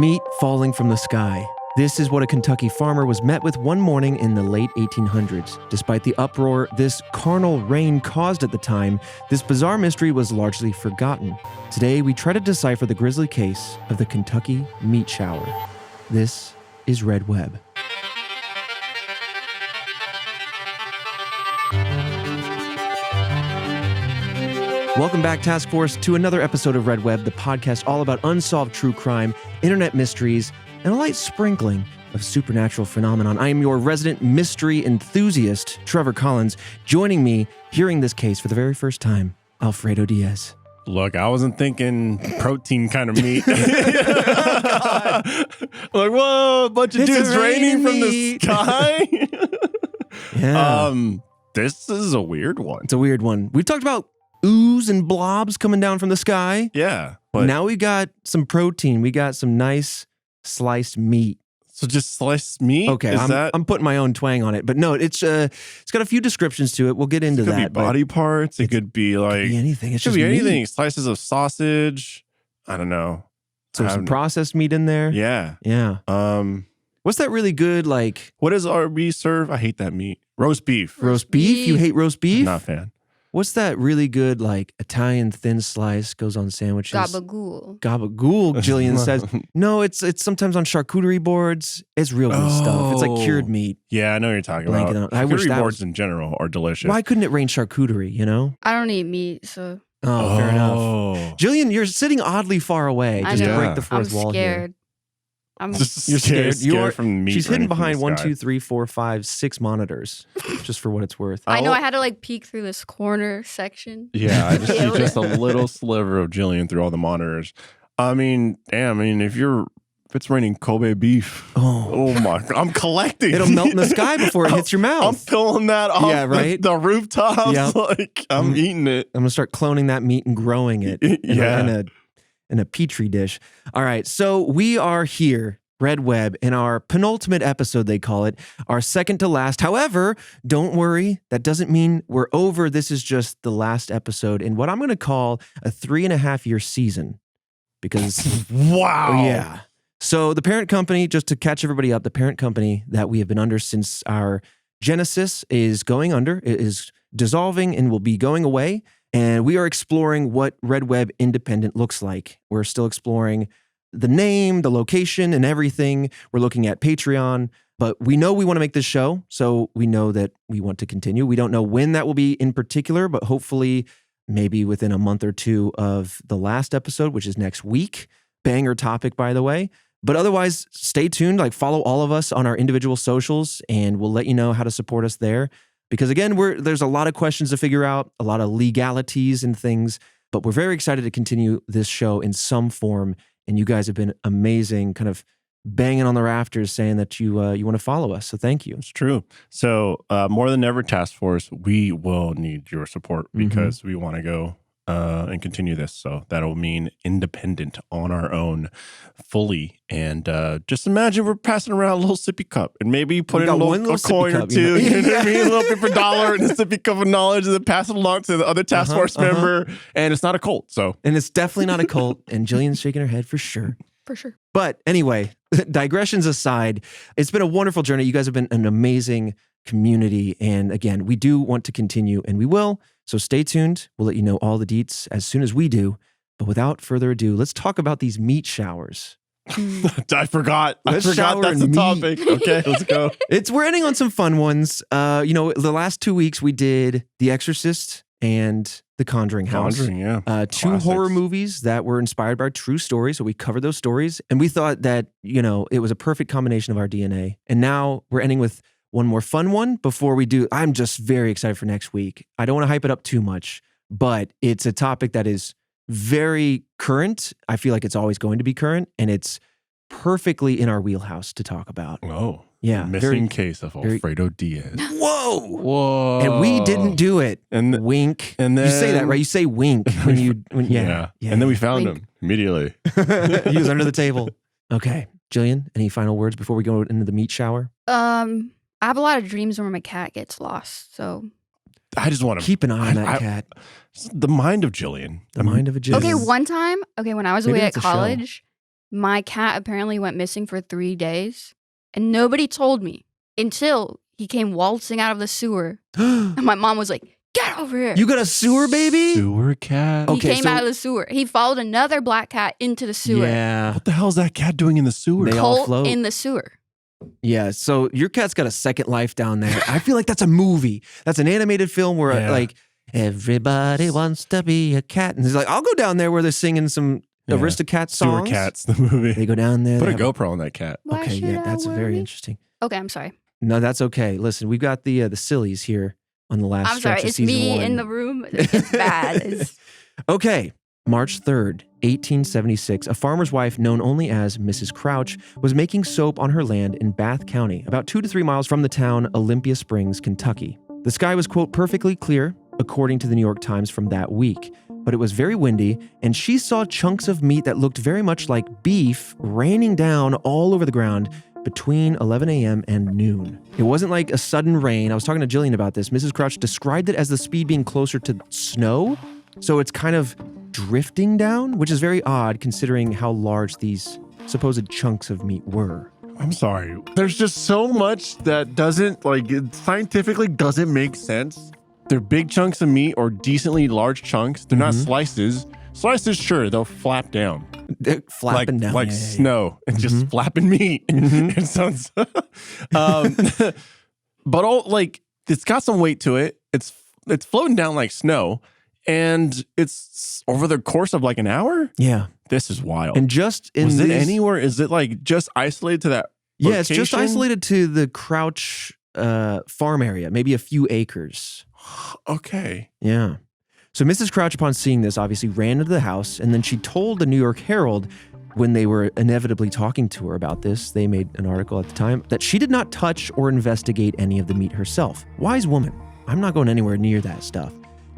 Meat falling from the sky. This is what a Kentucky farmer was met with one morning in the late 1800s. Despite the uproar this carnal rain caused at the time, this bizarre mystery was largely forgotten. Today, we try to decipher the grisly case of the Kentucky meat shower. This is Red Web. Welcome back, Task Force, to another episode of Red Web, the podcast all about unsolved true crime, internet mysteries, and a light sprinkling of supernatural phenomenon. I am your resident mystery enthusiast, Trevor Collins. Joining me, hearing this case for the very first time, Alfredo Diaz. Look, I wasn't thinking protein kind of meat. Like, whoa, a bunch of dudes raining from the sky. Yeah. This is a weird one. It's a weird one. We've talked about ooze and blobs coming down from the sky. Yeah. But now we got some protein. We got some nice sliced meat. So just sliced meat? Okay, I'm putting my own twang on it. But no, it's got a few descriptions to it. We'll get into that. It could be body parts. It could be like... It could be anything. It's could just be meat. anything. Slices of sausage. I don't know. So some processed meat in there. Yeah. Yeah. What's that really good, like... What does RB serve? I hate that meat. Roast beef. Roast beef? You hate roast beef? Not a fan. What's that really good, like, Italian thin slice, goes on sandwiches? Gabagool. Gabagool, Jillian says. No, it's sometimes on charcuterie boards. It's real good stuff. It's like cured meat. Yeah, I know what you're talking about. I wish Charcuterie that boards in general are delicious. Why couldn't it rain charcuterie, you know? I don't eat meat, so. Oh, fair enough. Jillian, you're sitting oddly far away just to break the fourth wall here. I'm scared. You're scared. You are from meat. She's hidden behind 1, 2, 3, 4, 5, 6 monitors, just for what it's worth. I know I had to like peek through this corner section. Yeah, I just see just a little sliver of Jillian through all the monitors. I mean, damn. I mean, if it's raining Kobe beef, oh my God, I'm collecting. It'll melt in the sky before it hits your mouth. I'm pulling that off the rooftops. Yep. Like I'm eating it. I'm gonna start cloning that meat and growing it. In a petri dish. All right, so we are here, Red Web, in our penultimate episode, they call it, our second to last. However, don't worry, that doesn't mean we're over. This is just the last episode in what I'm going to call a 3.5-year season. Because, wow. Yeah. So the parent company, just to catch everybody up, the parent company that we have been under since our genesis is going under, it is dissolving and will be going away. And we are exploring what Red Web Independent looks like. We're still exploring the name, the location, and everything. We're looking at Patreon, but we know we want to make this show, so we know that we want to continue. We don't know when that will be in particular, but hopefully maybe within a month or two of the last episode, which is next week. Banger topic, by the way. But otherwise, stay tuned. Like, follow all of us on our individual socials, and we'll let you know how to support us there. Because again, there's a lot of questions to figure out, a lot of legalities and things, but we're very excited to continue this show in some form. And you guys have been amazing, kind of banging on the rafters saying that you want to follow us. So thank you. It's true. So more than ever, Task Force, we will need your support because we want to go and continue this. So that'll mean independent on our own fully. And just imagine we're passing around a little sippy cup and maybe put in a coin or two. You know what I mean? A little paper dollar and a sippy cup of knowledge and then pass it along to the other Task Force member. And it's not a cult. And it's definitely not a cult. And Jillian's shaking her head for sure. For sure. But anyway, digressions aside, it's been a wonderful journey. You guys have been an amazing community. And again, we do want to continue and we will. So stay tuned. We'll let you know all the deets as soon as we do. But without further ado, let's talk about these meat showers. I forgot that's the topic. Okay, let's go. We're ending on some fun ones. The last 2 weeks we did The Exorcist and The Conjuring House. Two horror movies that were inspired by true stories. So we covered those stories. And we thought that, it was a perfect combination of our DNA. And now we're ending with one more fun one before we do. I'm just very excited for next week. I don't want to hype it up too much, but it's a topic that is very current. I feel like it's always going to be current, and it's perfectly in our wheelhouse to talk about. Oh, yeah. Missing case of Alfredo Diaz. Whoa. And we didn't do it. And wink. And then you say that, right? You say wink when yeah. And then we found him immediately. He was under the table. Okay. Jillian, any final words before we go into the meat shower? I have a lot of dreams where my cat gets lost, so I just want to keep an eye on that cat. The mind of Jillian. The mind of a Jillian. Okay, one time, when I was away at college, My cat apparently went missing for 3 days, and nobody told me until he came waltzing out of the sewer. And my mom was like, "Get over here." You got a sewer baby? Sewer cat. He Okay, came so- out of the sewer. He followed another black cat into the sewer. Yeah. What the hell is that cat doing in the sewer? They all Colt float. in the sewer. Yeah, so your cat's got a second life down there. I feel like that's a movie. That's an animated film where Yeah. like everybody wants to be a cat, and he's like, I'll go down there where they're singing some Aristocat Sewer songs. Cats, the movie. They go down there. Put a they have- GoPro on that cat. Why Okay, should yeah, I that's very worry? interesting. Okay, I'm sorry. No, that's okay. Listen, we've got the sillies here on the last. I'm sorry. stretch of It's season me 1. in the room. It's bad. It's- Okay. March 3rd, 1876, a farmer's wife known only as Mrs. Crouch was making soap on her land in Bath County, about 2 to 3 miles from the town Olympia Springs, Kentucky. The sky was, quote, perfectly clear, according to the New York Times from that week, but it was very windy, and she saw chunks of meat that looked very much like beef raining down all over the ground between 11 a.m. and noon. It wasn't like a sudden rain. I was talking to Jillian about this. Mrs. Crouch described it as the speed being closer to snow, so it's kind of drifting down, which is very odd considering how large these supposed chunks of meat were. I'm sorry. There's just so much that doesn't, like, it scientifically doesn't make sense. They're big chunks of meat or decently large chunks. They're not slices. Slices, sure, they'll flap down. They're flapping down. Like Yeah, yeah, snow and just flapping meat. It sounds, but all, like, it's got some weight to it. It's floating down like snow, and it's over the course of like an hour. yeah. This is wild. And just in Was it these- anywhere? Is it like just isolated to that? Yeah, it's just location? isolated to the Crouch farm area, maybe a few acres. Okay. Yeah. So Mrs. Crouch, upon seeing this, obviously ran into the house, and then she told the New York Herald, when they were inevitably talking to her about this, they made an article at the time, that she did not touch or investigate any of the meat herself. Wise woman. I'm not going anywhere near that stuff.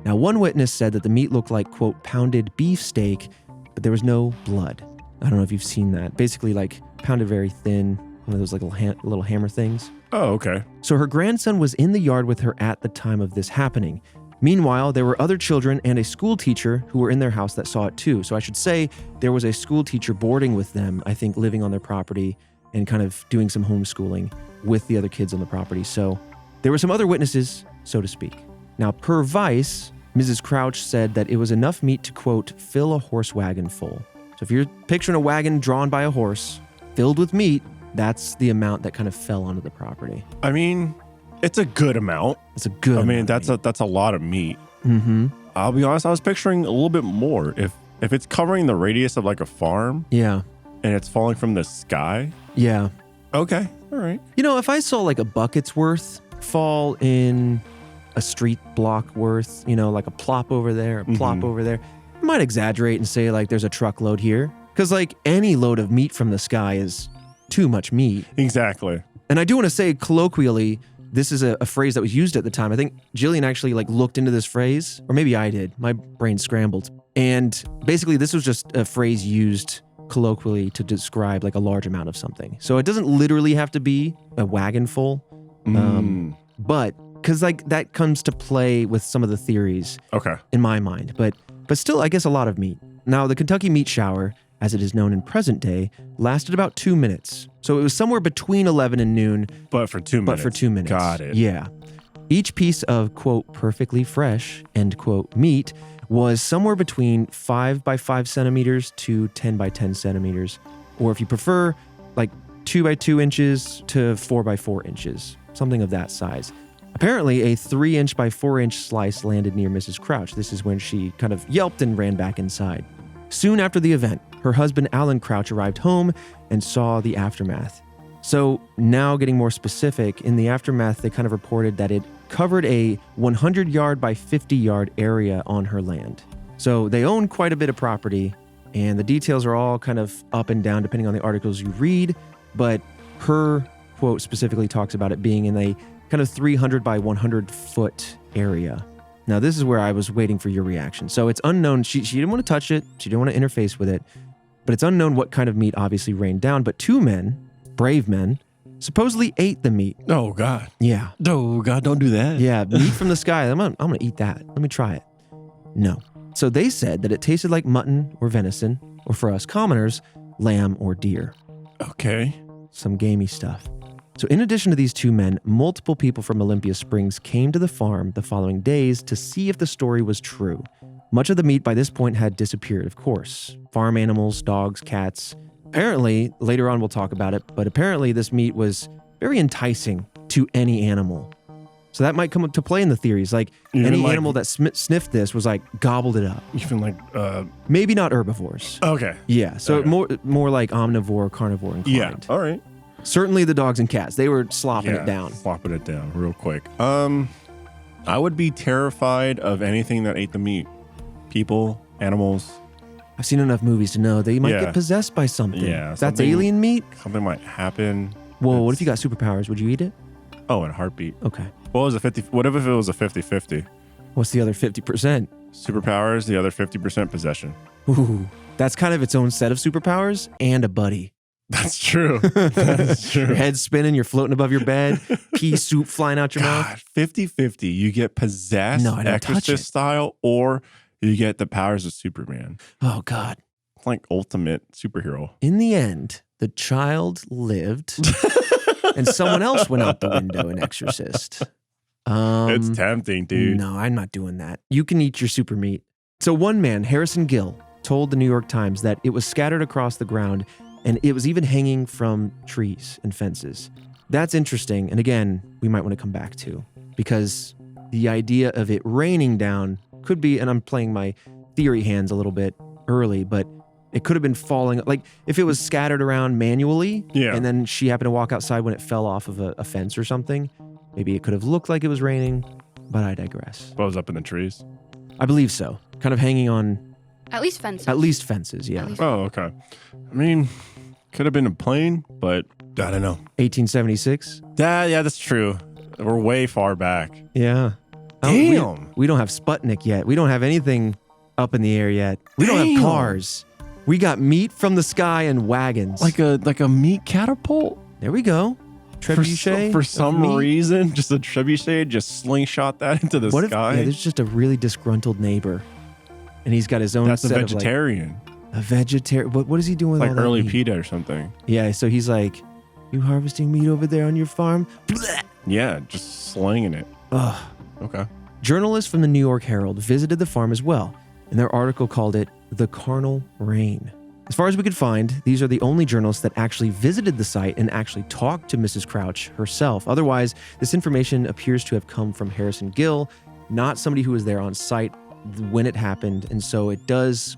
Now, one witness said that the meat looked like, quote, pounded beef steak, but there was no blood. I don't know if you've seen that. Basically, like, pounded very thin, one of those like little hammer things. Oh, okay. So her grandson was in the yard with her at the time of this happening. Meanwhile, there were other children and a school teacher who were in their house that saw it too. So I should say there was a school teacher boarding with them, I think living on their property and kind of doing some homeschooling with the other kids on the property. So there were some other witnesses, so to speak. Now, per Vice, Mrs. Crouch said that it was enough meat to, quote, fill a horse wagon full. So if you're picturing a wagon drawn by a horse filled with meat, that's the amount that kind of fell onto the property. I mean, it's a good amount. It's a good I mean, amount of that's a lot of meat. meat. Mm-hmm. I'll be honest, I was picturing a little bit more. If it's covering the radius of like a farm Yeah. and it's falling from the sky. Yeah. Okay. All right. You know, if I saw like a bucket's worth fall in a street block worth, you know, like a plop over there, a plop over there, I might exaggerate and say like there's a truckload here. Because like any load of meat from the sky is too much meat. Exactly. And I do want to say colloquially, this is a phrase that was used at the time. I think Jillian actually like looked into this phrase, or maybe I did. My brain scrambled. And basically this was just a phrase used colloquially to describe like a large amount of something. So it doesn't literally have to be a wagon full, but because like that comes to play with some of the theories Okay. in my mind. But still, I guess a lot of meat. Now, the Kentucky meat shower, as it is known in present day, lasted about 2 minutes. So it was somewhere between 11 and noon, But for 2 minutes. but for 2 minutes. Got it. Yeah. Each piece of, quote, perfectly fresh, end quote, meat was somewhere between 5 by 5 centimeters to 10 by 10 centimeters. Or if you prefer, like 2 by 2 inches to 4 by 4 inches, something of that size. Apparently, a 3-inch by 4-inch slice landed near Mrs. Crouch. This is when she kind of yelped and ran back inside. Soon after the event, her husband Alan Crouch arrived home and saw the aftermath. So now getting more specific, in the aftermath, they kind of reported that it covered a 100-yard by 50-yard area on her land. So they own quite a bit of property, and the details are all kind of up and down depending on the articles you read, but her quote specifically talks about it being in a kind of 300 by 100 foot area. Now, this is where I was waiting for your reaction. So it's unknown. She didn't want to touch it. She didn't want to interface with it. But it's unknown what kind of meat obviously rained down. But 2 men, brave men, supposedly ate the meat. Oh, God. Yeah. Oh, God, don't do that. Yeah, meat from the sky. I'm gonna eat that. Let me try it. No. So they said that it tasted like mutton or venison, or for us commoners, lamb, or deer. Okay. Some gamey stuff. So in addition to these two men, multiple people from Olympia Springs came to the farm the following days to see if the story was true. Much of the meat by this point had disappeared, of course. Farm animals, dogs, cats. Apparently, later on we'll talk about it, but apparently this meat was very enticing to any animal. So that might come up to play in the theories. Like any animal that sniffed this was like gobbled it up. Even like Maybe not herbivores. okay. Yeah, so Okay. more like omnivore, carnivore inclined. Yeah. All right. Certainly the dogs and cats. They were slopping it down. Slopping it down real quick. I would be terrified of anything that ate the meat. People, animals. I've seen enough movies to know they might Yeah. get possessed by something. Yeah, If that's something- alien meat. Something might happen. Whoa, what It's- if you got superpowers? Would you eat it? Oh, in a heartbeat. Okay. What was a 50? What if it was a 50-50? What's the other 50%? Superpowers, the other 50% possession. Ooh, that's kind of its own set of superpowers and a buddy. That's true. That's true. Your head's spinning, you're floating above your bed, pea soup flying out your mouth. God, 50-50. You get possessed, No, I don't touch Exorcist it. style, or you get the powers of Superman. Oh, God. It's like ultimate superhero. In the end, the child lived and someone else went out the window in Exorcist. It's tempting, dude. No, I'm not doing that. You can eat your super meat. So one man, Harrison Gill, told the New York Times that it was scattered across the ground and it was even hanging from trees and fences. That's interesting. And again, we might want to come back to because the idea of it raining down could be, and I'm playing my theory hands a little bit early, but it could have been falling. Like if it was scattered around manually and then she happened to walk outside when it fell off of a fence or something, maybe it could have looked like it was raining, but I digress. What was up in the trees? I believe so. Kind of hanging on At least fences. at least fences, yeah. At least- Oh, okay. I mean, could have been a plane, but I don't know. 1876? Yeah, that's true. We're way far back. Yeah. Damn. We don't have Sputnik yet. We don't have anything up in the air yet. We don't Damn. have cars. We got meat from the sky and wagons. Like a meat catapult? There we go. Trebuchet. For of some meat. reason, just a trebuchet, just slingshot that into the What if sky. there's just a really disgruntled neighbor and he's got his own That's a set vegetarian. of like, a vegetarian. What is he doing with Like all that early meat? PETA or something. Yeah, so he's like, you harvesting meat over there on your farm? Blech. Yeah, just slinging it. Ugh. Okay. Journalists from the New York Herald visited the farm as well, and their article called it the carnal rain. As far as we could find, these are the only journalists that actually visited the site and actually talked to Mrs. Crouch herself. Otherwise, this information appears to have come from Harrison Gill, not somebody who was there on site when it happened. And so it does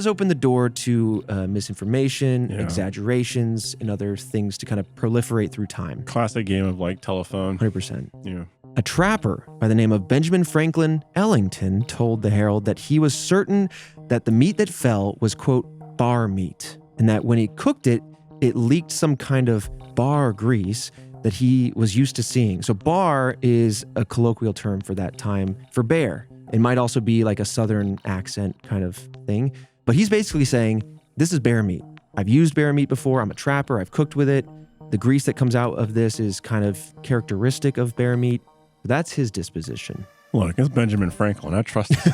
open the door to misinformation, Yeah. exaggerations, and other things to kind of proliferate through time. Classic game of like telephone. 100%. Yeah. A trapper by the name of Benjamin Franklin Ellington told the Herald that he was certain that the meat that fell was, quote, bar meat, and that when he cooked it, it leaked some kind of bar grease that he was used to seeing. So bar is a colloquial term for that time for bear. It might also be like a southern accent kind of thing. But he's basically saying, this is bear meat. I've used bear meat before. I'm a trapper. I've cooked with it. The grease that comes out of this is kind of characteristic of bear meat. That's his disposition. Look, it's Benjamin Franklin. I trust him.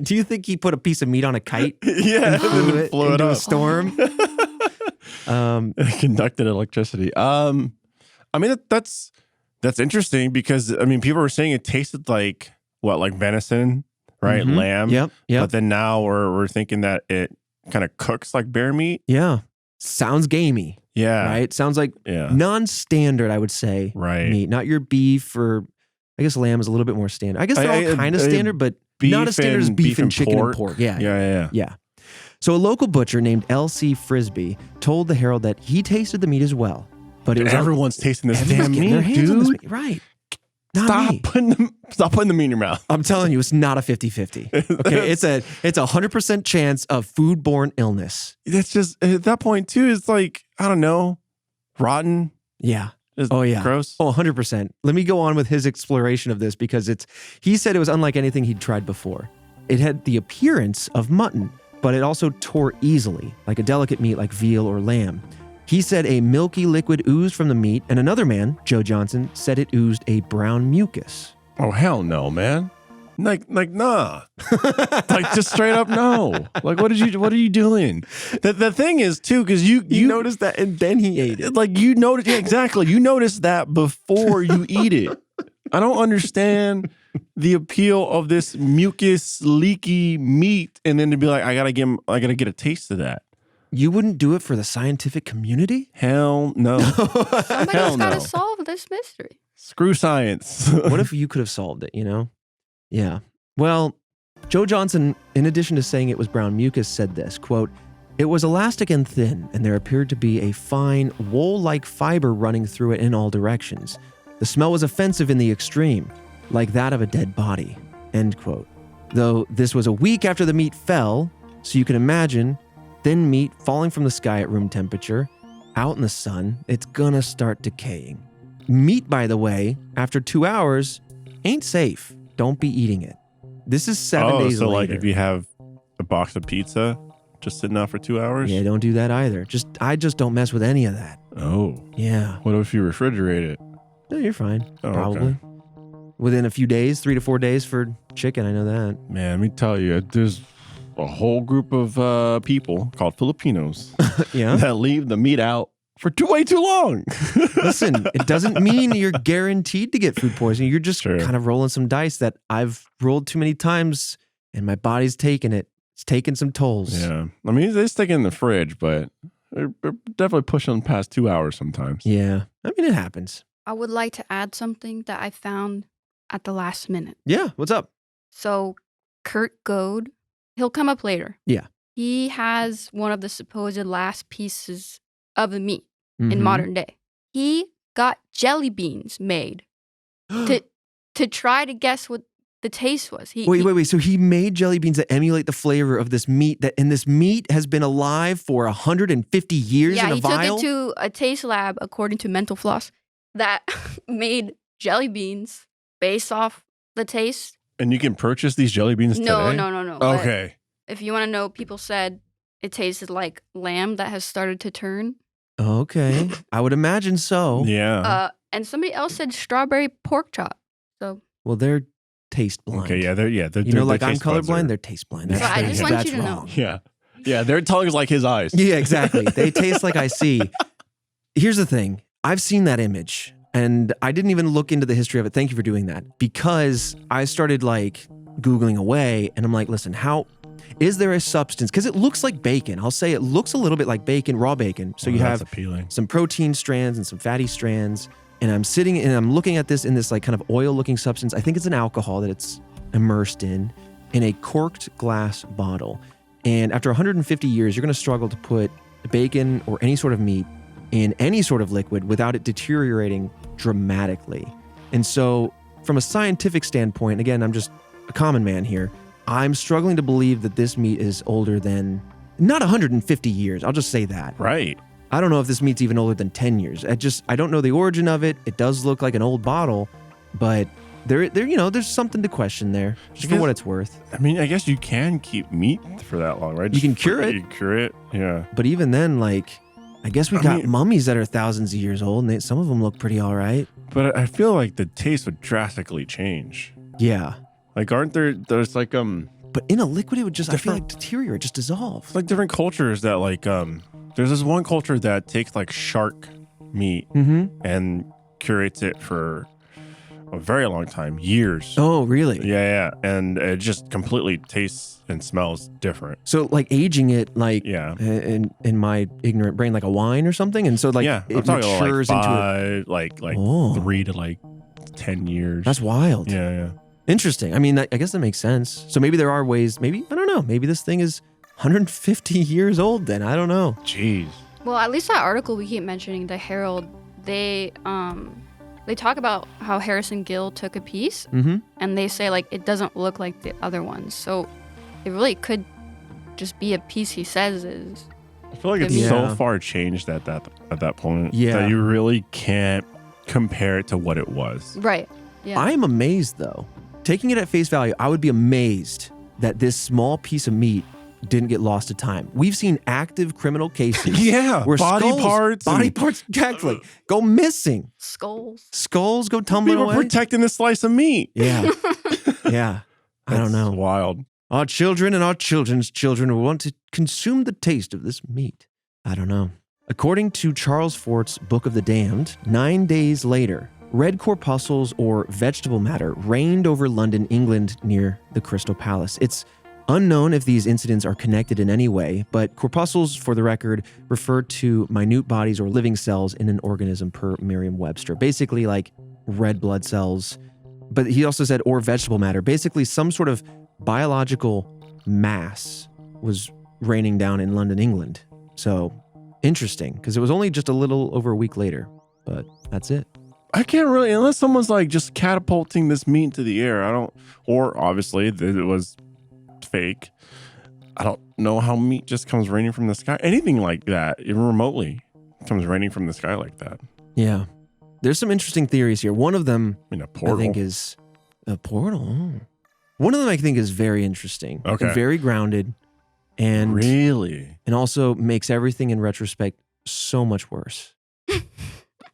Do you think he put a piece of meat on a kite? Yeah, and flew it flew it into a up. storm? Conducted electricity. I mean, that's interesting because, I mean, people were saying it tasted like, what, like venison, right? Mhm. Lamb. Yep. But then now we're thinking that it kind of cooks like bear meat. Yeah. Sounds gamey, Yeah. right? Sounds like Yeah. non-standard, I would say, Right. meat. Not your beef or, I guess lamb is a little bit more standard. I guess they're all kind of standard, but not as standard as beef and chicken and pork. Yeah. Yeah. So a local butcher named L.C. Frisbee told the Herald that he tasted the meat as well. But it was Everyone's tasting this everyone's damn getting their meat, hands on this dude. meat. Right. Not me. Stop putting the meat in your mouth. I'm telling you, it's not a 50-50. Okay, it's a 100% chance of foodborne illness. It's just at that point too. It's like, I don't know, rotten. Yeah. It's Oh, yeah. gross. Oh, 100%. Let me go on with his exploration of this because he said it was unlike anything he'd tried before. It had the appearance of mutton, but it also tore easily, like a delicate meat like veal or lamb. He said a milky liquid oozed from the meat, and another man, Joe Johnson, said it oozed a brown mucus. Oh hell no, man. Like, nah. Like, just straight up no. Like, what are you doing? The thing is, too, because you noticed that and then he ate it. Like, you noticed, yeah, exactly. You noticed that before you eat it. I don't understand the appeal of this mucus leaky meat, and then to be like, I gotta get a taste of that. You wouldn't do it for the scientific community? Hell no. Somebody's got to solve this mystery. Screw science. What if you could have solved it, you know? Yeah. Well, Joe Johnson, in addition to saying it was brown mucus, said this, quote, "It was elastic and thin, and there appeared to be a fine wool-like fiber running through it in all directions. The smell was offensive in the extreme, like that of a dead body," end quote. Though this was a week after the meat fell, so you can imagine thin meat falling from the sky at room temperature, out in the sun, it's gonna start decaying. Meat, by the way, after 2 hours, ain't safe. Don't be eating it. This is 7 days so later. like if you have a box of pizza just sitting out for 2 hours? Yeah, don't do that either. I just don't mess with any of that. Oh. Yeah. What if you refrigerate it? No, you're fine. Oh, Probably. okay. Within a few days, 3 to 4 days for chicken, I know that. Man, let me tell you, there's a whole group of people called Filipinos Yeah. that leave the meat out for way too long. Listen, it doesn't mean you're guaranteed to get food poisoning. You're just Sure. kind of rolling some dice that I've rolled too many times and my body's taking it. It's taking some tolls. Yeah. I mean, they stick it in the fridge, but they're definitely pushing past 2 hours sometimes. Yeah. I mean, it happens. I would like to add something that I found at the last minute. Yeah. What's up? So, Kurt Goad, he'll come up later. Yeah. He has one of the supposed last pieces of the meat in Mhm. modern day. He got jelly beans made to try to guess what the taste was. Wait. So he made jelly beans that emulate the flavor of this meat, and this meat has been alive for 150 years in a he vial? took it to a taste lab, according to Mental Floss, that made jelly beans based off the taste. And you can purchase these jelly beans No. today? But Okay. if you want to know, people said it tasted like lamb that has started to turn. Okay. I would imagine so. Yeah. And somebody else said strawberry pork chop. So Well, they're taste blind. Okay, yeah, they're You know, like their I'm taste buds colorblind, are- they're taste blind. So I just want that's you to know. wrong. Yeah, their tongue's like his eyes. Yeah, exactly. They taste like I see. Here's the thing. I've seen that image and I didn't even look into the history of it. Thank you for doing that. Because I started like Googling away and I'm like, listen, is there a substance? Because it looks like bacon. I'll say it looks a little bit like bacon, raw bacon. So you that's have appealing. some protein strands and some fatty strands. And I'm sitting and I'm looking at this in this like kind of oil looking substance. I think it's an alcohol that it's immersed in a corked glass bottle. And after 150 years, you're going to struggle to put bacon or any sort of meat in any sort of liquid without it deteriorating dramatically. And so from a scientific standpoint, again, I'm just a common man here. I'm struggling to believe that this meat is older than, not 150 years. I'll just say that. Right. I don't know if this meat's even older than 10 years. I don't know the origin of it. It does look like an old bottle, but there's something to question there, just for what it's worth. I mean, I guess you can keep meat for that long, right? You can cure it. You cure it, yeah. But even then, like, I guess we got mummies that are thousands of years old, and some of them look pretty all right. But I feel like the taste would drastically change. Yeah. Like, there's like, But in a liquid, it would just, I feel like, deteriorate, just dissolve. it's like different cultures that like, there's this one culture that takes like shark meat and curates it for a very long time, years. Oh, really? Yeah. And it just completely tastes and smells different. So, like, aging it, like, Yeah. in my ignorant brain, like a wine or something? And so, like, Yeah. I'm it talking matures like into five, like Oh. 3 to like 10 years. That's wild. Yeah. Interesting. I mean, I guess that makes sense. So maybe there are ways, I don't know, maybe this thing is 150 years old then. I don't know. Jeez. Well, at least that article we keep mentioning, the Herald, they talk about how Harrison Gill took a piece, and they say like it doesn't look like the other ones, so it really could just be a piece he says is. I feel like it's Yeah. so far changed at that point Yeah. that you really can't compare it to what it was. Right. Yeah. I am amazed, though. Taking it at face value, I would be amazed that this small piece of meat didn't get lost to time. We've seen active criminal cases. Yeah, where body parts exactly, go missing. Skulls. Skulls go tumbling People away. protecting a slice of meat. Yeah. Yeah. I don't know. That's wild. Our children and our children's children will want to consume the taste of this meat. I don't know. According to Charles Fort's Book of the Damned, 9 days later, red corpuscles or vegetable matter reigned over London, England near the Crystal Palace. It's unknown if these incidents are connected in any way, but corpuscles, for the record, refer to minute bodies or living cells in an organism per Merriam-Webster. Basically like red blood cells. But he also said, or vegetable matter. Basically some sort of biological mass was raining down in London, England. So interesting, because it was only just a little over a week later, but that's it. I can't really, unless someone's like just catapulting this meat into the air. Or obviously it was fake. I don't know how meat just comes raining from the sky. Anything like that, even remotely, comes raining from the sky like that. Yeah. There's some interesting theories here. One of them, A portal. I think, is a portal. One of them I think is very interesting. Okay. And very grounded. And really? And also makes everything in retrospect so much worse.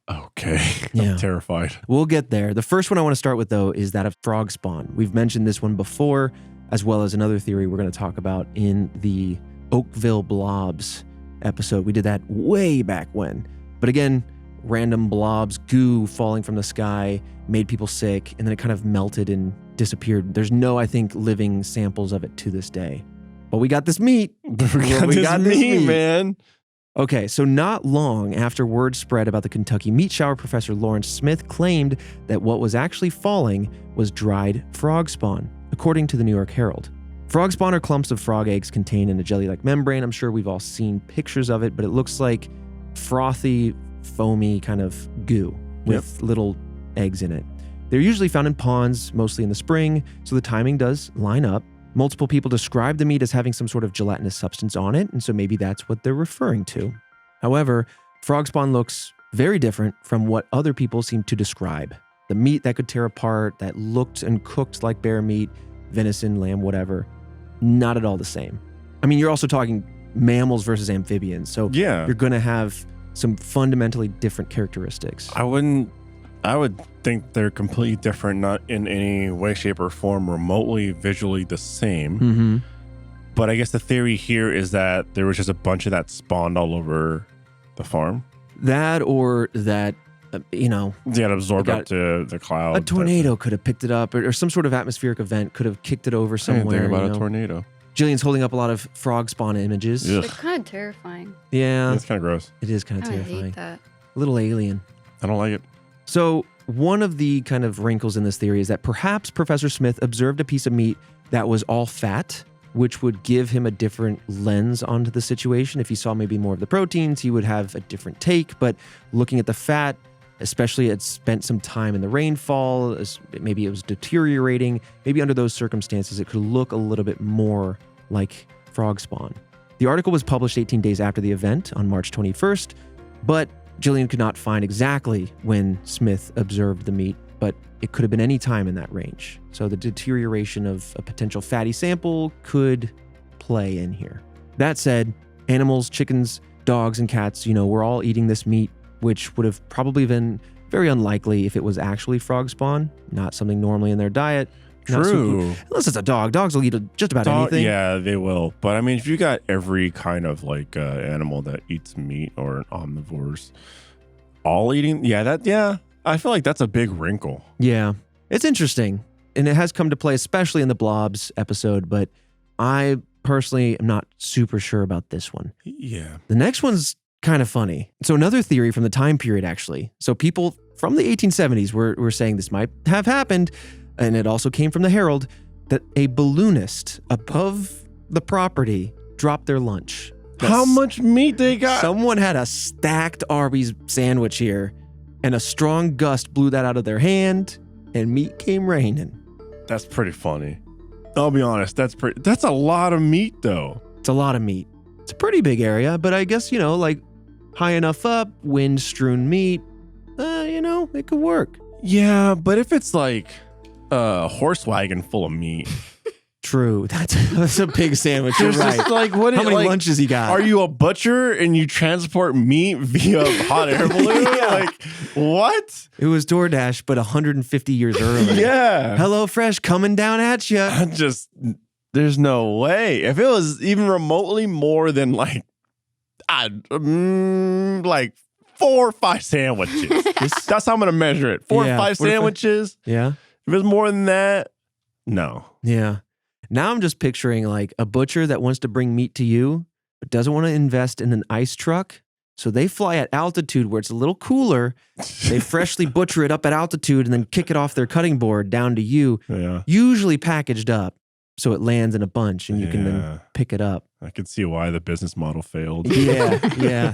Okay. Yeah. I'm terrified. We'll get there. The first one I want to start with, though, is that of frog spawn. We've mentioned this one before, as well as another theory we're going to talk about in the Oakville blobs episode. We did that way back when. But again, random blobs, goo falling from the sky, made people sick, and then it kind of melted and disappeared. There's no, I think, living samples of it to this day. But we got this meat. we got this meat, man. Okay, so not long after word spread about the Kentucky meat shower, Professor Lawrence Smith claimed that what was actually falling was dried frog spawn, according to the New York Herald. Frog spawn are clumps of frog eggs contained in a jelly-like membrane. I'm sure we've all seen pictures of it, but it looks like frothy, foamy kind of goo with little eggs in it. They're usually found in ponds, mostly in the spring, so the timing does line up. Multiple people describe the meat as having some sort of gelatinous substance on it, and so maybe that's what they're referring to. However, frog spawn looks very different from what other people seem to describe. The meat that could tear apart, that looked and cooked like bear meat, venison, lamb, whatever, not at all the same. I mean, you're also talking mammals versus amphibians, so you're going to have some fundamentally different characteristics. I would think they're completely different, not in any way, shape, or form remotely visually the same. Mm-hmm. But I guess the theory here is that there was just a bunch of that spawned all over the farm. That or that, They got absorbed up to the cloud. A tornado could have picked it up, or some sort of atmospheric event could have kicked it over somewhere. I didn't think about a tornado. Jillian's holding up a lot of frog spawn images. Ugh. It's kind of terrifying. Yeah. It's kind of gross. It is kind of I terrifying. hate that. A little alien. I don't like it. So one of the kind of wrinkles in this theory is that perhaps Professor Smith observed a piece of meat that was all fat, which would give him a different lens onto the situation. If he saw maybe more of the proteins, he would have a different take. But looking at the fat, especially it spent some time in the rainfall, maybe it was deteriorating. Maybe under those circumstances, it could look a little bit more like frog spawn. The article was published 18 days after the event on March 21st, but Jillian could not find exactly when Smith observed the meat, but it could have been any time in that range. So the deterioration of a potential fatty sample could play in here. That said, animals, chickens, dogs, and cats, we're all eating this meat, which would have probably been very unlikely if it was actually frog spawn, not something normally in their diet. True. Unless it's a dog. Dogs will eat just about anything. Yeah, they will. But I mean, if you got every kind of like animal that eats meat or omnivores all eating, I feel like that's a big wrinkle. Yeah, it's interesting. And it has come to play, especially in the Blobs episode, but I personally am not super sure about this one. Yeah. The next one's kind of funny. So another theory from the time period, actually. So people from the 1870s were saying this might have happened, and it also came from the Herald, that a balloonist above the property dropped their lunch. How much meat they got? Someone had a stacked Arby's sandwich here, and a strong gust blew that out of their hand, and meat came raining. That's pretty funny. I'll be honest, that's a lot of meat, though. It's a lot of meat. It's a pretty big area, but I guess, like high enough up, wind-strewn meat, it could work. Yeah, but if it's like a horse wagon full of meat, True. That's a big sandwich. You're It's right. just like, what? How many like, lunches he got? Are you a butcher and you transport meat via hot air balloon? Yeah. Like, what? It was DoorDash, but 150 years earlier. Yeah. Hello Fresh coming down at you. There's no way. If it was even remotely more than like 4 or 5 sandwiches. That's how I'm going to measure it. 4 or 5 sandwiches. Yeah. If it's more than that, no. Yeah. Now I'm just picturing like a butcher that wants to bring meat to you, but doesn't want to invest in an ice truck. So they fly at altitude where it's a little cooler. They freshly butcher it up at altitude and then kick it off their cutting board down to you, usually packaged up. So it lands in a bunch and you can then pick it up. I can see why the business model failed. Yeah.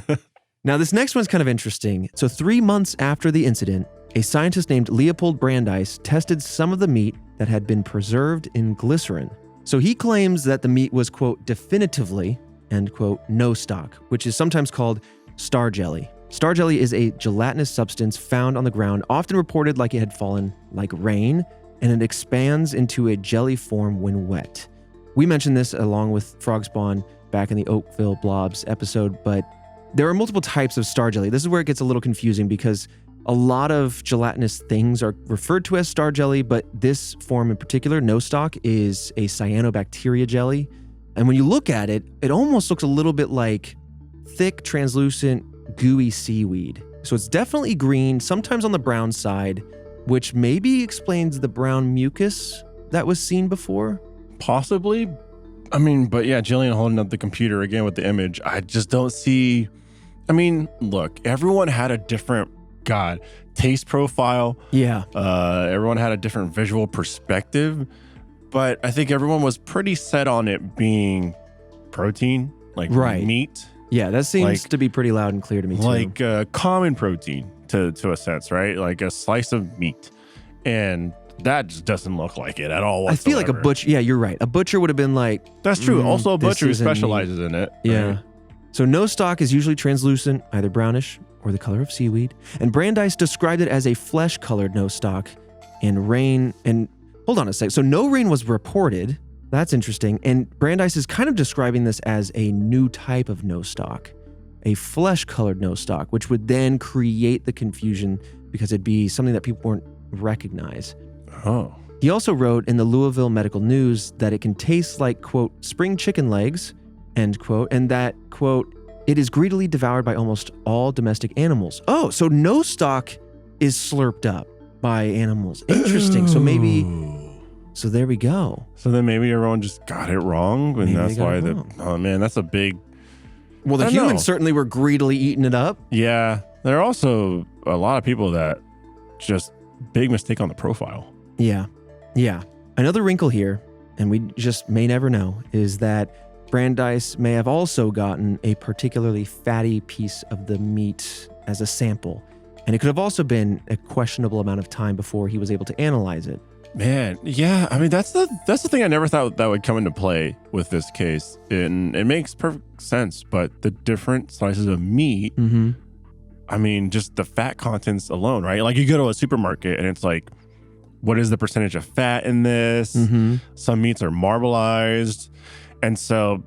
Now, this next one's kind of interesting. So 3 months after the incident, a scientist named Leopold Brandeis tested some of the meat that had been preserved in glycerin. So he claims that the meat was, quote, definitively, end quote, no stock, which is sometimes called star jelly. Star jelly is a gelatinous substance found on the ground, often reported like it had fallen like rain, and it expands into a jelly form when wet. We mentioned this along with frog spawn back in the Oakville Blobs episode, but there are multiple types of star jelly. This is where it gets a little confusing because a lot of gelatinous things are referred to as star jelly, but this form in particular, no stock, is a cyanobacteria jelly. And when you look at it, it almost looks a little bit like thick, translucent, gooey seaweed. So it's definitely green, sometimes on the brown side, which maybe explains the brown mucus that was seen before. Possibly. I mean, but yeah, Jillian holding up the computer again with the image. I just don't see. I mean, look, everyone had a different, taste profile. Yeah. Everyone had a different visual perspective, but I think everyone was pretty set on it being protein, like meat. Yeah, that seems to be pretty loud and clear to me too. Like common protein to a sense, right? Like a slice of meat. And that just doesn't look like it at all whatsoever. I feel like a butcher, yeah, you're right. A butcher would have been like... That's true. Also a butcher who specializes in it. Yeah. Right? So no stock is usually translucent, either brownish or the color of seaweed. And Brandeis described it as a flesh-colored no stock and rain. And hold on a sec. So no rain was reported. That's interesting. And Brandeis is kind of describing this as a new type of no stock, a flesh-colored no stock, which would then create the confusion because it'd be something that people wouldn't recognize. Oh. He also wrote in the Louisville Medical News that it can taste like, quote, spring chicken legs, end quote, and that, quote, it is greedily devoured by almost all domestic animals. Oh, so no stock is slurped up by animals. Interesting. So maybe, so there we go. So then maybe everyone just got it wrong, and that's why oh man, that's a big... Well, the humans certainly were greedily eating it up. Yeah. There are also a lot of people that just big mistake on the profile. Yeah. Another wrinkle here, and we just may never know, is that Brandeis may have also gotten a particularly fatty piece of the meat as a sample. And it could have also been a questionable amount of time before he was able to analyze it. Man, yeah. I mean, that's the thing I never thought that would come into play with this case. And it makes perfect sense, but the different slices of meat, I mean, just the fat contents alone, right? Like you go to a supermarket and it's like, what is the percentage of fat in this? Some meats are marbleized. And so,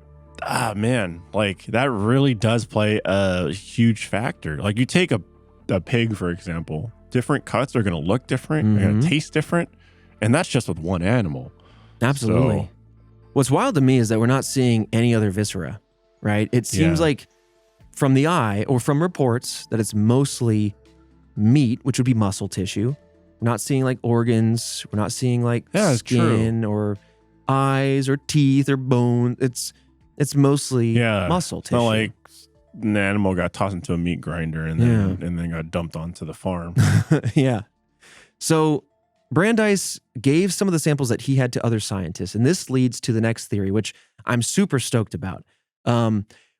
man, like that really does play a huge factor. Like you take a pig, for example, different cuts are going to look different, they're going to taste different. And that's just with one animal. Absolutely. So, what's wild to me is that we're not seeing any other viscera, right? It seems like from the eye or from reports that it's mostly meat, which would be muscle tissue. We're not seeing like organs. We're not seeing like skin or eyes or teeth or bone. It's mostly muscle tissue. It's not like an animal got tossed into a meat grinder and then got dumped onto the farm. Yeah. So Brandeis gave some of the samples that he had to other scientists, and this leads to the next theory, which I'm super stoked about.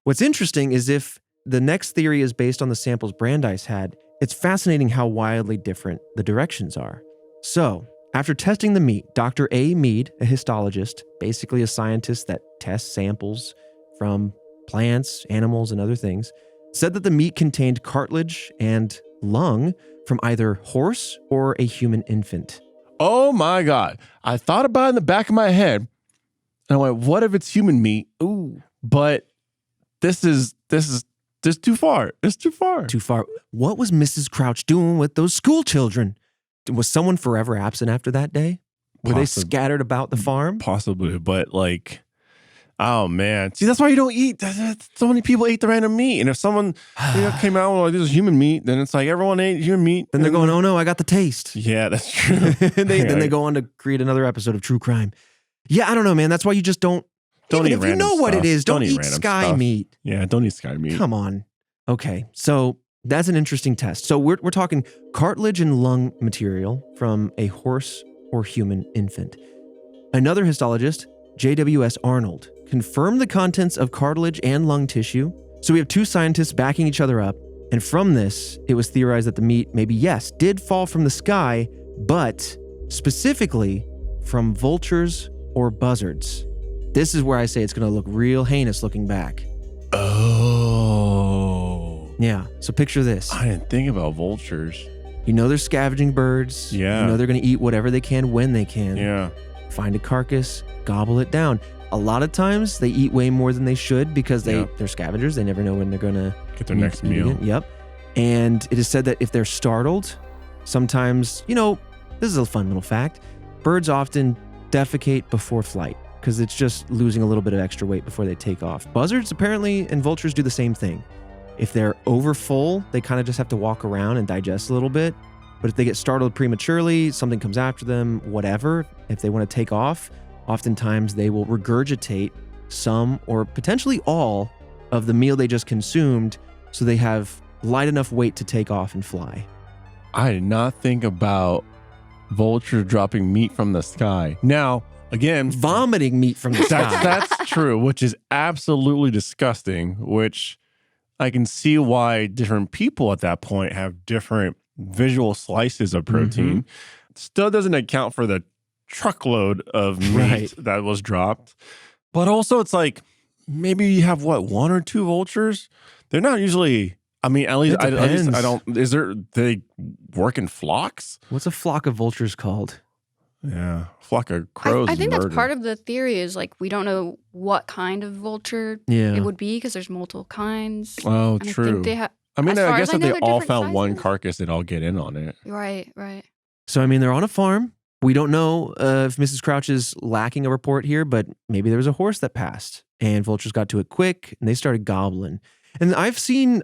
What's interesting is if the next theory is based on the samples Brandeis had, it's fascinating how wildly different the directions are. So, after testing the meat, Dr. A. Mead, a histologist, basically a scientist that tests samples from plants, animals, and other things, said that the meat contained cartilage and lung from either horse or a human infant. Oh my God. I thought about it in the back of my head. And I went, what if it's human meat? Ooh. But this is just too far. It's too far. Too far. What was Mrs. Crouch doing with those school children? Was someone forever absent after that day? Were they scattered about the farm? Possibly, but like, oh man. See, that's why you don't eat. So many people ate the random meat. And if someone came out with like, this is human meat, then it's like everyone ate human meat. Then they're going, oh no, I got the taste. Yeah, that's true. Then they go on to create another episode of True Crime. Yeah, I don't know, man. That's why you just don't eat if you know what it is, don't eat sky meat. Yeah, don't eat sky meat. Come on. Okay, so that's an interesting test. So we're talking cartilage and lung material from a horse or human infant. Another histologist, J.W.S. Arnold, confirmed the contents of cartilage and lung tissue. So we have two scientists backing each other up. And from this, it was theorized that the meat maybe, yes, did fall from the sky, but specifically from vultures or buzzards. This is where I say it's going to look real heinous looking back. Oh. Yeah, so picture this. I didn't think about vultures. You know they're scavenging birds. Yeah. You know they're going to eat whatever they can when they can. Yeah. Find a carcass, gobble it down. A lot of times they eat way more than they should because they're scavengers. They never know when they're going to get their next meal. Again. Yep. And it is said that if they're startled, sometimes, this is a fun little fact. Birds often defecate before flight because it's just losing a little bit of extra weight before they take off. Buzzards apparently and vultures do the same thing. If they're over full, they kind of just have to walk around and digest a little bit. But if they get startled prematurely, something comes after them, whatever, if they want to take off, oftentimes they will regurgitate some or potentially all of the meal they just consumed so they have light enough weight to take off and fly. I did not think about vultures dropping meat from the sky. Now, again, vomiting meat from the sky. That's true, which is absolutely disgusting, which I can see why different people at that point have different visual slices of protein. Still doesn't account for the truckload of meat that was dropped. But also it's like, maybe you have one or two vultures? They're not usually, I mean, at least I don't, they work in flocks? What's a flock of vultures called? Yeah, flock of crows. I think that's part of the theory is like we don't know what kind of vulture it would be because there's multiple kinds. Oh, and true. I think they have. I mean, I guess if they all found sizes. one carcass, they'd all get in on it. Right. So, I mean, they're on a farm. We don't know if Mrs. Crouch is lacking a report here, but maybe there was a horse that passed and vultures got to it quick and they started gobbling. And I've seen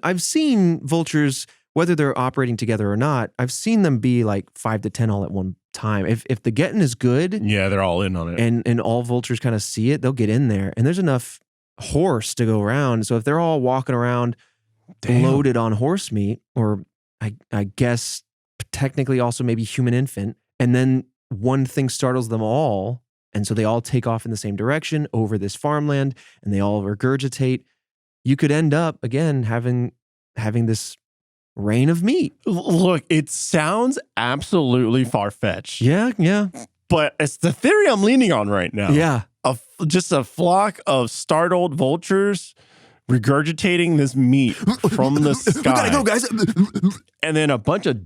vultures, whether they're operating together or not, I've seen them be like 5 to 10 all at one time. If the getting is good, yeah, they're all in on it. And all vultures kind of see it, they'll get in there. And there's enough horse to go around. So if they're all walking around loaded on horse meat, or I guess technically also maybe human infant, and then one thing startles them all, and so they all take off in the same direction over this farmland, and they all regurgitate, you could end up again having this rain of meat. Look, it sounds absolutely far-fetched. Yeah. But it's the theory I'm leaning on right now. Yeah. Just a flock of startled vultures regurgitating this meat from the sky. We gotta go, guys. And then a bunch of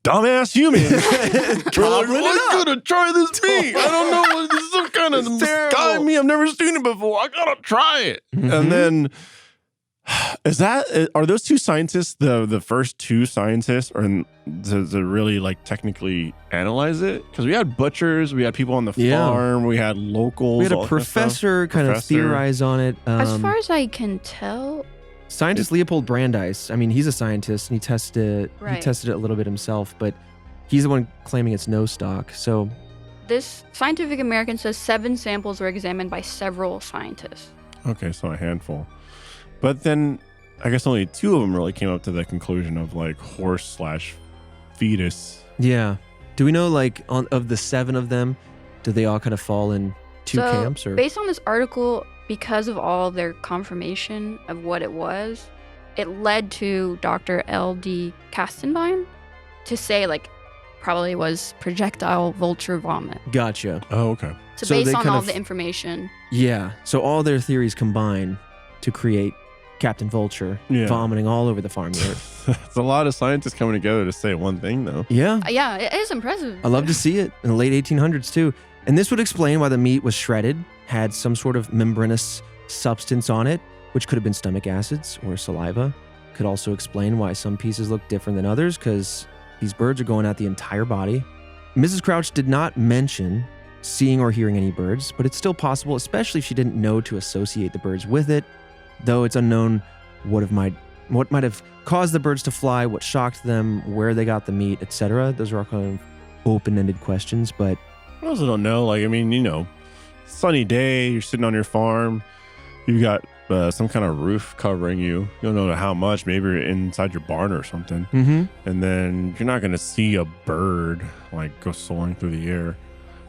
dumbass humans I'm gonna try this meat. I don't know what this is, some kind of sky meat. I've never seen it before. I gotta try it. And then are those two scientists the first two scientists or to really like technically analyze it? Because we had butchers, we had people on the farm, we had locals. We had a professor kind of theorize on it. As far as I can tell, scientist Leopold Brandeis, I mean, he's a scientist and he tested it a little bit himself, but he's the one claiming it's no stock. So this Scientific American says 7 samples were examined by several scientists. Okay, so a handful. But then I guess only 2 of them really came up to the conclusion of like horse/fetus. Yeah. Do we know like of the 7 of them, do they all kind of fall in 2 camps? Or based on this article, because of all their confirmation of what it was, it led to Dr. L.D. Kastenbein to say like probably was projectile vulture vomit. Gotcha. Oh, okay. So based on all the information. Yeah. So all their theories combine to create Captain Vulture vomiting all over the farmyard. It's a lot of scientists coming together to say one thing, though. Yeah. Yeah, it is impressive. I love to see it in the late 1800s, too. And this would explain why the meat was shredded, had some sort of membranous substance on it, which could have been stomach acids or saliva. Could also explain why some pieces look different than others, because these birds are going at the entire body. Mrs. Crouch did not mention seeing or hearing any birds, but it's still possible, especially if she didn't know to associate the birds with it, though it's unknown what might have caused the birds to fly, what shocked them, where they got the meat, etc. Those are all kind of open-ended questions, but I also don't know. Like, I mean, sunny day, you're sitting on your farm, you got some kind of roof covering you. You don't know how much. Maybe you're inside your barn or something. Mm-hmm. And then you're not going to see a bird like go soaring through the air.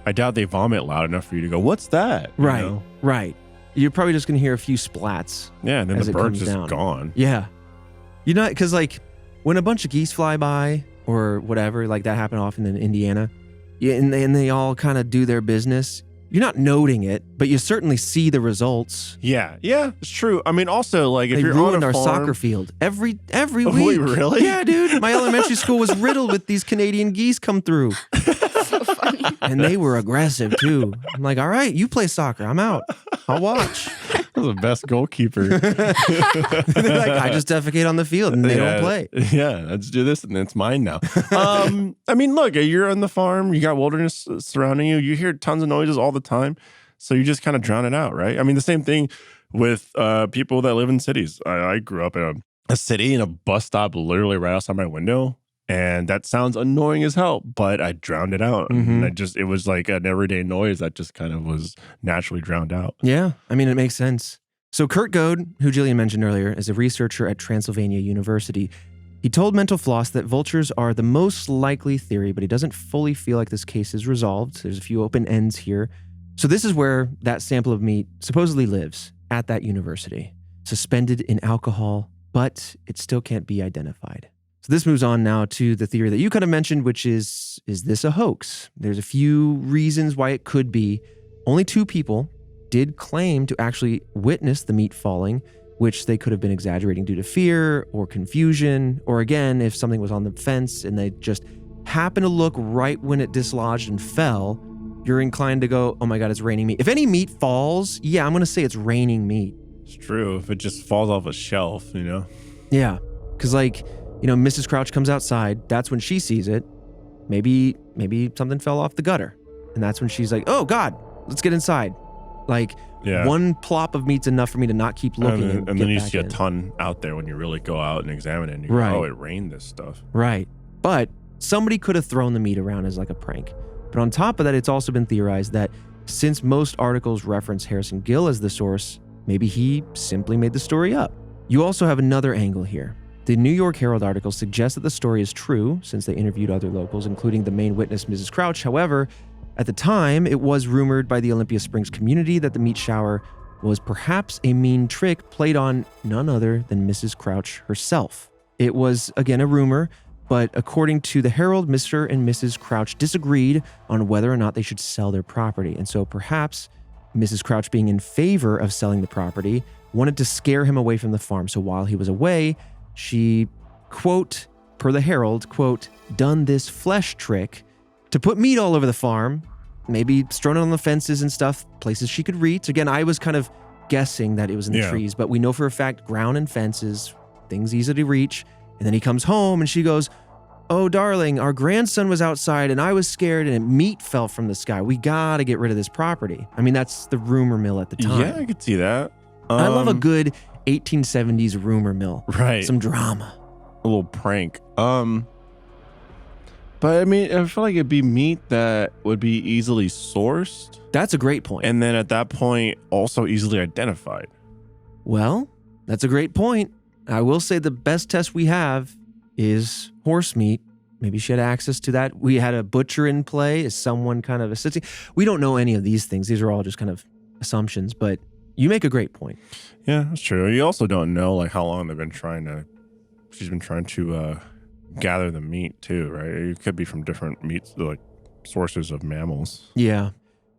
I doubt they vomit loud enough for you to go, what's that? Right, right. You're probably just going to hear a few splats. Yeah, and then as the it bird's comes just down. gone. Yeah. Because like when a bunch of geese fly by or whatever, like that happened often in Indiana, and they all kind of do their business, you're not noting it, but you certainly see the results. Yeah, it's true. I mean, also, like, if They you're ruined on a our farm, soccer field every week. Wait, really? Yeah, dude. My elementary school was riddled with these Canadian geese come through. So funny. And they were aggressive too. I'm like, all right, you play soccer. I'm out. I'll watch. was the best goalkeeper. They're like, I just defecate on the field and they don't play. Yeah, let's do this and it's mine now. I mean, look, you're on the farm, you got wilderness surrounding you, you hear tons of noises all the time. So you just kind of drown it out, right? I mean, the same thing with people that live in cities. I grew up in a city and a bus stop literally right outside my window. And that sounds annoying as hell, but I drowned it out. Mm-hmm. And it was like an everyday noise that just kind of was naturally drowned out. Yeah, I mean, it makes sense. So Kurt Goad, who Jillian mentioned earlier, is a researcher at Transylvania University. He told Mental Floss that vultures are the most likely theory, but he doesn't fully feel like this case is resolved. There's a few open ends here. So this is where that sample of meat supposedly lives, at that university, suspended in alcohol, but it still can't be identified. So this moves on now to the theory that you kind of mentioned, which is this a hoax? There's a few reasons why it could be. Only 2 people did claim to actually witness the meat falling, which they could have been exaggerating due to fear or confusion, or again, if something was on the fence and they just happened to look right when it dislodged and fell, you're inclined to go, oh my God, it's raining meat. If any meat falls, yeah, I'm going to say it's raining meat. It's true. If it just falls off a shelf, you know? Yeah, because Mrs. Crouch comes outside. That's when she sees it. Maybe something fell off the gutter. And that's when she's like, oh God, let's get inside. One plop of meat's enough for me to not keep looking. And then you see a ton out there when you really go out and examine it. And you go, oh, it rained this stuff. Right. But somebody could have thrown the meat around as like a prank. But on top of that, it's also been theorized that since most articles reference Harrison Gill as the source, maybe he simply made the story up. You also have another angle here. The New York Herald article suggests that the story is true since they interviewed other locals, including the main witness, Mrs. Crouch. However, at the time, it was rumored by the Olympia Springs community that the meat shower was perhaps a mean trick played on none other than Mrs. Crouch herself. It was, again, a rumor, but according to the Herald, Mr. and Mrs. Crouch disagreed on whether or not they should sell their property. And so perhaps Mrs. Crouch, being in favor of selling the property, wanted to scare him away from the farm. So while he was away, she, quote, per the Herald, quote, done this flesh trick to put meat all over the farm, maybe strewn it on the fences and stuff, places she could reach. Again, I was kind of guessing that it was in the trees, but we know for a fact ground and fences, things easy to reach. And then he comes home and she goes, oh, darling, our grandson was outside and I was scared and meat fell from the sky. We got to get rid of this property. I mean, that's the rumor mill at the time. Yeah, I could see that. I love a good 1870s rumor mill. Right. Some drama. A little prank. But I mean, I feel like it'd be meat that would be easily sourced. That's a great point. And then at that point, also easily identified. Well, that's a great point. I will say the best test we have is horse meat. Maybe she had access to that. We had a butcher in play. Is someone kind of assisting? We don't know any of these things. These are all just kind of assumptions, but you make a great point. Yeah, that's true. You also don't know like how long she's been trying to gather the meat too, right? It could be from different meats, like sources of mammals. Yeah,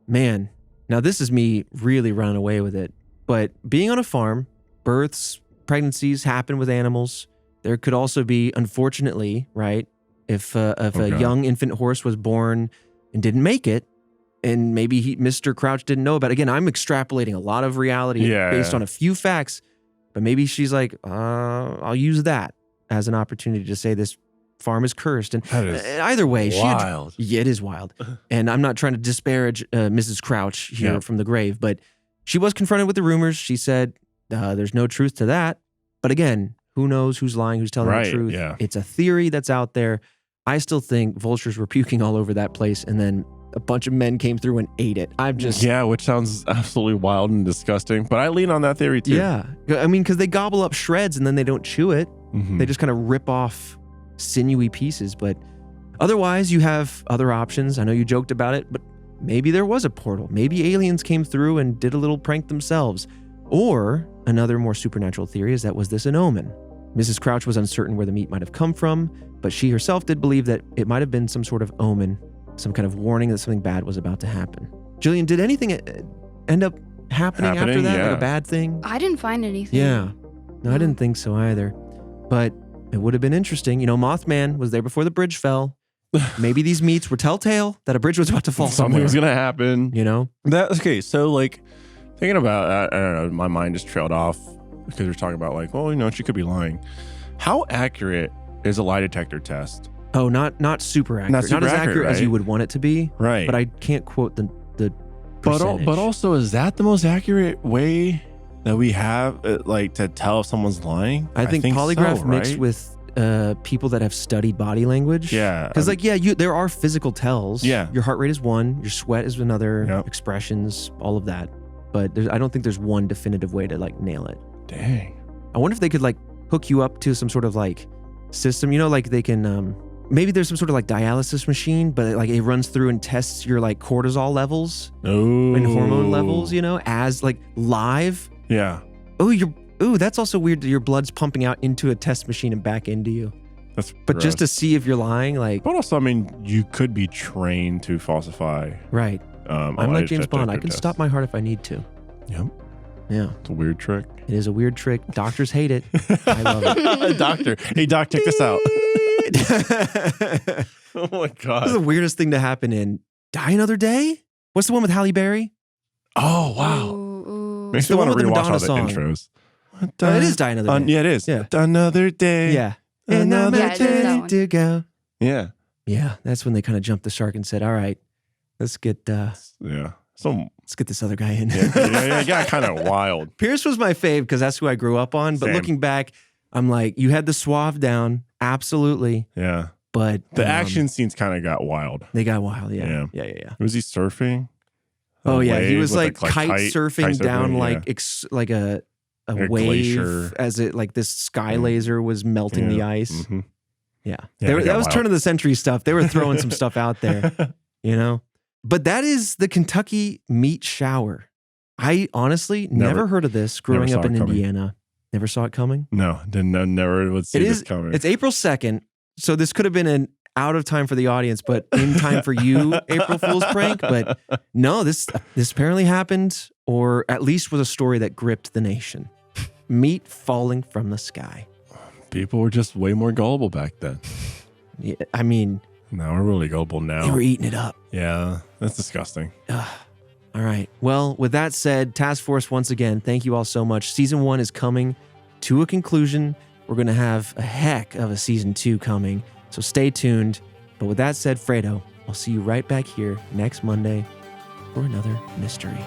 man. Now this is me really running away with it, but being on a farm, births, pregnancies happen with animals. There could also be, unfortunately, right, if a young infant horse was born and didn't make it, and maybe Mr. Crouch didn't know about it. Again, I'm extrapolating a lot of reality based on a few facts, but maybe she's like, I'll use that as an opportunity to say this farm is cursed. And either way, wild. It is wild. And I'm not trying to disparage Mrs. Crouch here from the grave, but she was confronted with the rumors. She said, there's no truth to that. But again, who knows who's lying, who's telling the truth. Yeah. It's a theory that's out there. I still think vultures were puking all over that place, and then a bunch of men came through and ate it. Which sounds absolutely wild and disgusting, but I lean on that theory too. Yeah. I mean, because they gobble up shreds and then they don't chew it. Mm-hmm. They just kind of rip off sinewy pieces. But otherwise, you have other options. I know you joked about it, but maybe there was a portal. Maybe aliens came through and did a little prank themselves. Or another more supernatural theory is that was this an omen? Mrs. Crouch was uncertain where the meat might have come from, but she herself did believe that it might have been some sort of omen, some kind of warning that something bad was about to happen. Jillian, did anything end up happening after that? Yeah. Like a bad thing? I didn't find anything. Yeah. No, I didn't think so either. But it would have been interesting. You know, Mothman was there before the bridge fell. Maybe these meats were telltale that a bridge was about to fall Something was going to happen. You know? Okay, so like thinking about, I don't know, my mind just trailed off because we're talking about like, well, you know, she could be lying. How accurate is a lie detector test? Oh, not super accurate. Not as accurate as you would want it to be. Right. But I can't quote the percentage. But also, is that the most accurate way that we have like to tell if someone's lying? I think polygraph so, mixed right? with people that have studied body language. Yeah. Because there are physical tells. Yeah. Your heart rate is one. Your sweat is another. Yep. Expressions, all of that. But I don't think there's one definitive way to like nail it. Dang. I wonder if they could like hook you up to some sort of like system. You know, like they can maybe there's some sort of like dialysis machine, but like it runs through and tests your like cortisol levels and hormone levels, you know, as like live. Yeah. That's also weird that your blood's pumping out into a test machine and back into you. But gross. just to see if you're lying, like. But also, I mean, you could be trained to falsify. Right. I'm like James Bond. I can stop my heart if I need to. Yep. Yeah. It's a weird trick. It is a weird trick. Doctors hate it. I love it. Doctor. Hey, doc, check this out. Oh my God. This is the weirdest thing to happen in Die Another Day? What's the one with Halle Berry? Oh, wow. Ooh. Makes the me want one to with the rewatch all Madonna the song. intros. It is Die Another Day. Yeah, it is. Yeah. Another day. Yeah. Another Yeah, it is that day one. to go. Yeah. Yeah, that's when they kind of jumped the shark and said, all right, let's get Yeah. this other guy in. Yeah, got kind of wild. Pierce was my fave because that's who I grew up on. But Same. looking back, I'm like, you had the suave down. Absolutely. Yeah. But The action scenes kind of got wild. they got wild. Yeah. Was he surfing? Oh, A yeah. He wave was with like kite surfing down yeah. like a a wave glacier. as it like this sky laser was melting the ice. Mm-hmm. Yeah. Yeah, That it got was wild. turn of the century stuff. They were throwing some stuff out there, you know? But that is the Kentucky meat shower. I honestly never heard of this growing saw up in it coming. Indiana. Never saw it coming. No, never would see this coming. It's April 2nd. So this could have been an out of time for the audience, but in time for you, April Fool's prank. But no, this apparently happened, or at least was a story that gripped the nation. Meat falling from the sky. People were just way more gullible back then. Yeah, I mean, Now we're really gullible now. they were eating it up. Yeah, that's disgusting. All right. Well, with that said, Task Force, once again, thank you all so much. Season 1 is coming to a conclusion. We're going to have a heck of a season 2 coming. So stay tuned. But with that said, Fredo, I'll see you right back here next Monday for another mystery.